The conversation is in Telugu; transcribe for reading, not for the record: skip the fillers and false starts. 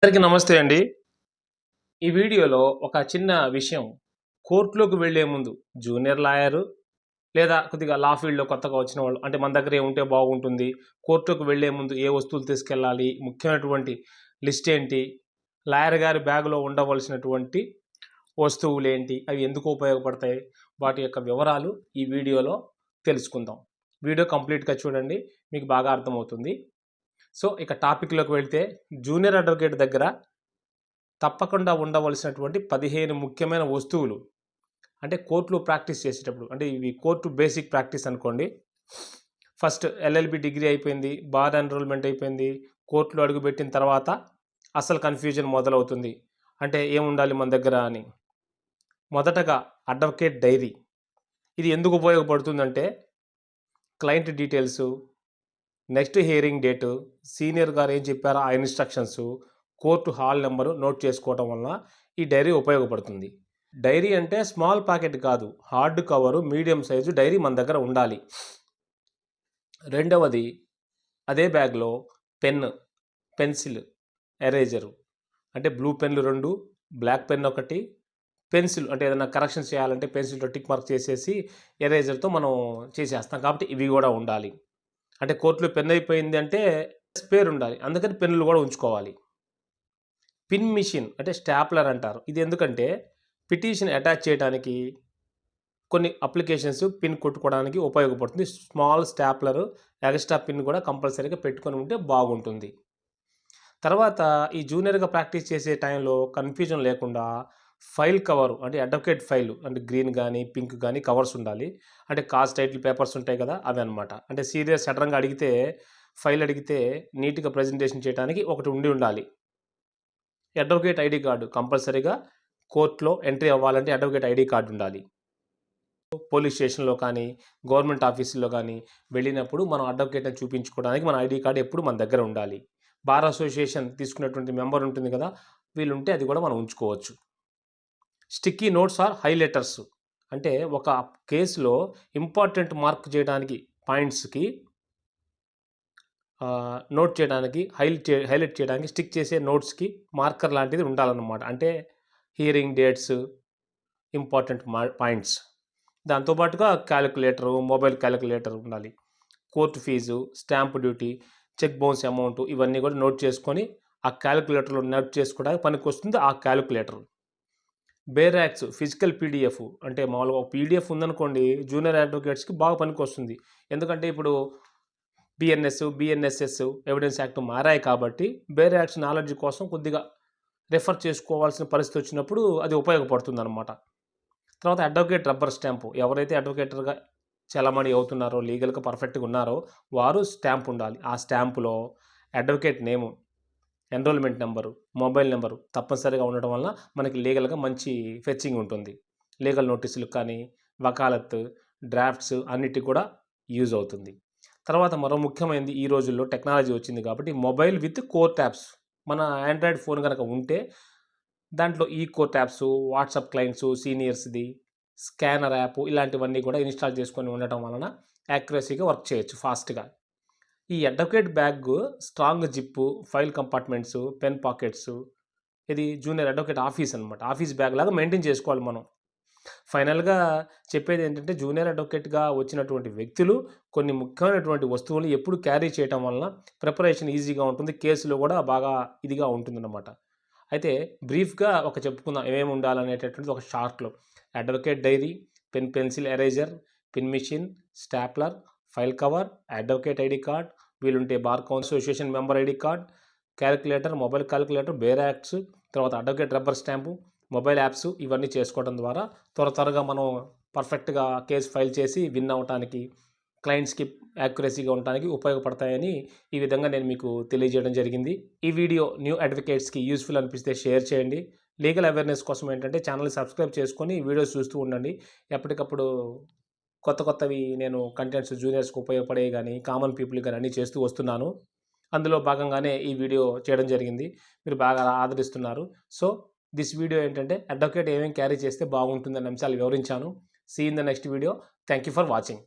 అందరికీ నమస్తే అండి. ఈ వీడియోలో ఒక చిన్న విషయం, కోర్టులోకి వెళ్ళే ముందు జూనియర్ లాయరు లేదా కొద్దిగా లా ఫీల్డ్‌లో కొత్తగా వచ్చిన వాళ్ళు అంటే మన దగ్గర ఏముంటే బాగుంటుంది, కోర్టుకు వెళ్ళే ముందు ఏ వస్తువులు తీసుకెళ్ళాలి, ముఖ్యమైనటువంటి లిస్ట్ ఏంటి, లాయర్ గారి బ్యాగ్‌లో ఉండవలసినటువంటి వస్తువులేంటి, అవి ఎందుకు ఉపయోగపడతాయి, వాటి యొక్క వివరాలు ఈ వీడియోలో తెలుసుకుందాం. వీడియో కంప్లీట్‌గా చూడండి, మీకు బాగా అర్థమవుతుంది. సో ఇక టాపిక్‌లోకి వెళ్తే జూనియర్ అడ్వకేట్ దగ్గర తప్పకుండా ఉండవలసినటువంటి 15 ముఖ్యమైన వస్తువులు. అంటే కోర్టులో ప్రాక్టీస్ చేసేటప్పుడు, అంటే ఇవి కోర్టు బేసిక్ ప్రాక్టీస్ అనుకోండి. ఫస్ట్ ఎల్ఎల్బి డిగ్రీ అయిపోయింది, బార్ ఎన్రోల్మెంట్ అయిపోయింది, కోర్టులో అడుగుపెట్టిన తర్వాత అసలు కన్ఫ్యూజన్ మొదలవుతుంది. అంటే ఏముండాలి మన దగ్గర అని. మొదటగా అడ్వకేట్ డైరీ. ఇది ఎందుకు ఉపయోగపడుతుందంటే client details, next hearing date, senior గారు ఏం చెప్పారో ఆ instructions, court hall number note చేసుకోవడం వలన ఈ డైరీ ఉపయోగపడుతుంది. డైరీ అంటే స్మాల్ ప్యాకెట్ కాదు, hard cover medium size diary మన దగ్గర ఉండాలి. రెండవది, అదే బ్యాగ్లో పెన్, పెన్సిల్, ఎరేజరు. అంటే బ్లూ పెన్లు 2, బ్లాక్ పెన్ ఒకటి, పెన్సిల్ అంటే ఏదైనా కరెక్షన్స్ చేయాలంటే పెన్సిల్తో టిక్ మార్క్ చేసేసి ఎరేజర్తో మనం చేసేస్తాం, కాబట్టి ఇవి కూడా ఉండాలి. అంటే కోర్టులో పెన్ అయిపోయింది అంటే స్పేర్ ఉండాలి, అందుకని పెన్నులు కూడా ఉంచుకోవాలి. పిన్ మిషన్ అంటే స్టాప్లర్ అంటారు. ఇది ఎందుకంటే పిటిషన్ అటాచ్ చేయడానికి, కొన్ని అప్లికేషన్స్ పిన్ కొట్టుకోవడానికి ఉపయోగపడుతుంది. స్మాల్ స్టాప్లర్, ఎక్స్ట్రా పిన్ కూడా కంపల్సరీగా పెట్టుకొని ఉంటే బాగుంటుంది. తర్వాత ఈ జూనియర్గా ప్రాక్టీస్ చేసే టైంలో కన్ఫ్యూజన్ లేకుండా ఫైల్ కవరు, అంటే అడ్వకేట్ ఫైల్, అంటే గ్రీన్ కానీ పింక్ కానీ కవర్స్ ఉండాలి. అంటే కాజ్ టైటిల్ పేపర్స్ ఉంటాయి కదా, అవి అనమాట. అంటే సీరియస్ సడన్గా అడిగితే, ఫైల్ అడిగితే నీట్గా ప్రజెంటేషన్ చేయడానికి ఒకటి ఉండాలి. అడ్వకేట్ ఐడి కార్డు కంపల్సరీగా, కోర్టులో ఎంట్రీ అవ్వాలంటే అడ్వకేట్ ఐడి కార్డు ఉండాలి. పోలీస్ స్టేషన్లో కానీ గవర్నమెంట్ ఆఫీసుల్లో కానీ వెళ్ళినప్పుడు మనం అడ్వకేట్ని చూపించుకోవడానికి మన ఐడి కార్డు ఎప్పుడు మన దగ్గర ఉండాలి. బార్ అసోసియేషన్ తీసుకున్నటువంటి మెంబర్ ఉంటుంది కదా, వీళ్ళుంటే అది కూడా మనం ఉంచుకోవచ్చు. స్టిక్కీ నోట్స్ ఆర్ హైలైటర్స్, అంటే ఒక కేసులో ఇంపార్టెంట్ మార్క్ చేయడానికి, పాయింట్స్కి నోట్ చేయడానికి, హైలైట్ చేయడానికి స్టిక్ చేసే నోట్స్కి మార్కర్ లాంటిది ఉండాలన్నమాట. అంటే హియరింగ్ డేట్స్, ఇంపార్టెంట్ పాయింట్స్. దాంతోపాటుగా క్యాలిక్యులేటరు, మొబైల్ క్యాలిక్యులేటర్ ఉండాలి. Court fee, stamp duty, check bounce amount, ఇవన్నీ కూడా నోట్ చేసుకొని ఆ క్యాలిక్యులేటర్లో నోట్ చేసుకోవడానికి పనికి వస్తుంది ఆ calculator. Bare acts, physical PDF, అంటే మామూలుగా ఒక పీడిఎఫ్ ఉందనుకోండి, జూనియర్ అడ్వకేట్స్కి బాగా పనికి వస్తుంది. ఎందుకంటే ఇప్పుడు బిఎన్ఎస్, బిఎన్ఎస్ఎస్, ఎవిడెన్స్ యాక్ట్ మారాయి కాబట్టి బేర్ యాక్ట్స్ నాలెడ్జ్ కోసం కొద్దిగా రెఫర్ చేసుకోవాల్సిన పరిస్థితి వచ్చినప్పుడు అది ఉపయోగపడుతుంది అనమాట. తర్వాత అడ్వకేట్ రబ్బర్ స్టాంపు, ఎవరైతే అడ్వకేటర్గా చలామణి అవుతున్నారో, లీగల్గా పర్ఫెక్ట్గా ఉన్నారో వారు స్టాంప్ ఉండాలి. ఆ స్టాంపులో అడ్వకేట్ నేము, ఎన్రోల్మెంట్ నెంబరు, మొబైల్ నెంబరు తప్పనిసరిగా ఉండటం వలన మనకి లీగల్గా మంచి ఫెచ్చింగ్ ఉంటుంది. లీగల్ నోటీసులకు కానీ, వకాలత్, డ్రాఫ్ట్స్ అన్నిటికి కూడా యూజ్ అవుతుంది. తర్వాత మరో ముఖ్యమైనది, ఈ రోజుల్లో టెక్నాలజీ వచ్చింది కాబట్టి మొబైల్ విత్ కోర్ట్ యాప్స్. మన ఆండ్రాయిడ్ ఫోన్ కనుక ఉంటే దాంట్లో ఈ కోర్ట్ యాప్స్, వాట్సాప్ క్లయింట్స్, సీనియర్స్ది, స్కానర్ యాప్, ఇలాంటివన్నీ కూడా ఇన్స్టాల్ చేసుకొని ఉండటం వలన యాక్యురసీగా వర్క్ చేయొచ్చు ఫాస్ట్గా. ఈ advocate bag strong zip, file compartments, pen pockets, ఇది జూనియర్ అడ్వకేట్ ఆఫీస్ అనమాట. ఆఫీస్ బ్యాగ్ లాగా మెయింటైన్ చేసుకోవాలి మనం. ఫైనల్గా చెప్పేది ఏంటంటే, జూనియర్ అడ్వకేట్గా వచ్చినటువంటి వ్యక్తులు కొన్ని ముఖ్యమైనటువంటి వస్తువులు ఎప్పుడు క్యారీ చేయటం వలన ప్రిపరేషన్ ఈజీగా ఉంటుంది, కేసులో కూడా బాగా ఇదిగా ఉంటుందన్నమాట. అయితే బ్రీఫ్గా ఒక చెప్పుకుందాం ఏమేమి ఉండాలనేటటువంటిది ఒక షార్ట్లో. Advocate diary, pen, pencil, eraser, pin machine, stapler, file cover, advocate ID card, వీలుంటే bar council association member ID card, calculator, mobile calculator, bare acts, తర్వాత advocate rubber stamp, mobile apps, ఇవన్నీ చేసుకోవడం ద్వారా త్వరగా మనం పర్ఫెక్ట్గా కేసు ఫైల్ చేసి విన్ అవ్వటానికి, క్లయింట్స్కి యాక్యురసీగా ఉండటానికి ఉపయోగపడతాయని ఈ విధంగా నేను మీకు తెలియజేయడం జరిగింది. ఈ వీడియో న్యూ అడ్వకేట్స్కి యూస్ఫుల్ అనిపిస్తే షేర్ చేయండి. లీగల్ అవేర్నెస్ కోసం ఏంటంటే ఛానల్ని సబ్స్క్రైబ్ చేసుకొని వీడియోస్ చూస్తూ ఉండండి. ఎప్పటికప్పుడు కొత్తవి నేను కంటెంట్స్ జూనియర్స్కి ఉపయోగపడేవి కానీ, కామన్ పీపుల్ కానీ అన్నీ చేస్తూ వస్తున్నాను. అందులో భాగంగానే ఈ వీడియో చేయడం జరిగింది. మీరు బాగా ఆదరిస్తున్నారు. సో దిస్ వీడియో ఏంటంటే అడ్వకేట్ ఏమేమి క్యారీ చేస్తే బాగుంటుందనే అంశాలు వివరించాను. See in the next video. Thank you for watching.